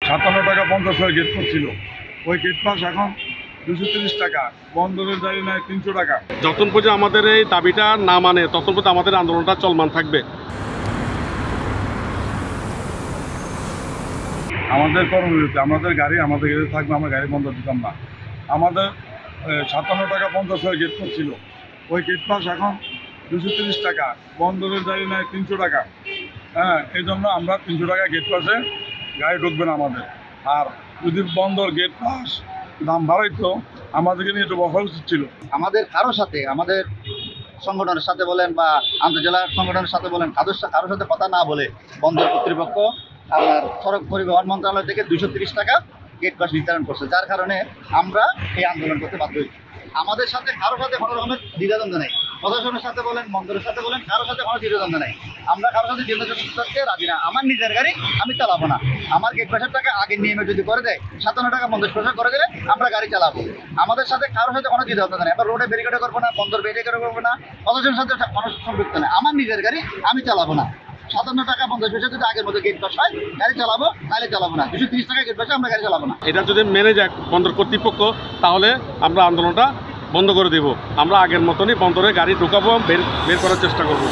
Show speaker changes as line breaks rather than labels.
টাকা 50 গেট করছিল, ওই গেট পাস এখন 230 টাকা, বন্দরের জারি নেয় 300 টাকা।
যতক্ষণ পর্যন্ত আমাদের এই দাবিটা না মানে ততক্ষণ পর্যন্ত আমাদের আন্দোলনটা চলমান থাকবে।
আমাদের কর্মবিরতি, আমাদের গাড়ি থাকবে, আমরা গাড়ি বন্ধ দিতাম না। আমাদের 57 টাকা 50 গেট করছিল, ওই গেট পাস এখন 230 টাকা, বন্দরের জারি নেয় 300 টাকা। হ্যাঁ, এই জন্য আমরা 300 টাকা গেট পাসে গাড়ি ঢুকবে না আমাদের। আর যদি বন্দর গেট পাস দাম বাড়াইতো, আমাদেরকে নিয়ে একটু বসা উচিত ছিল।
আমাদের কারোর সাথে, আমাদের সংগঠনের সাথে বলেন বা আন্তর্জেলার সংগঠনের সাথে বলেন, কারোর সাথে কথা না বলে বন্দর কর্তৃপক্ষ আপনার সড়ক পরিবহন মন্ত্রণালয় থেকে 230 টাকা গেট পাস নির্ধারণ করছে, যার কারণে আমরা এই আন্দোলন করতে বাধ্য হই। আমাদের সাথে কারোর সাথে কোনো রকমের দ্বিধাদ্বন্দ্ব নেই, প্রশাসনের সাথে বলেন, বন্দরের সাথে বলেন, কারোর সাথে কোনো দ্বিধাদ্বন্দ্ব নেই। আমরা কারোর সাথে দ্বিধাদ্বন্দ্ব করতে রাজি না। আমার নিজের গাড়ি আমি চালাবো না। আমার গেট পাসের টাকা আগের নিয়মে যদি করে দেয়, 57 টাকা 50 পয়সা করে দিলে আমরা গাড়ি চালাবো। আমাদের সাথে কারোর সাথে কোনো দ্বিধাদ্বন্দ্ব নেই। আমরা রোডে ব্যারিকেড করবো না, বন্দর ব্যারিকেড করবো না, প্রশাসনের সাথে কোনো সম্পৃক্ত নেই। আমার নিজের গাড়ি আমি চালাবো না। 57 টাকা 50 পয়সা যদি আগের মতো গেট পাস হয় গাড়ি চালাবো, তাহলে চালাবো না। 230 টাকা গেট পাসে আমরা গাড়ি চালাবো না।
এটা যদি মেনে যায় বন্দর কর্তৃপক্ষ, তাহলে আমরা আন্দোলনটা বন্ধ করে দেব। আমরা আগের মতনই বন্দরে গাড়ি ঢুকাবো, বের করার চেষ্টা করব।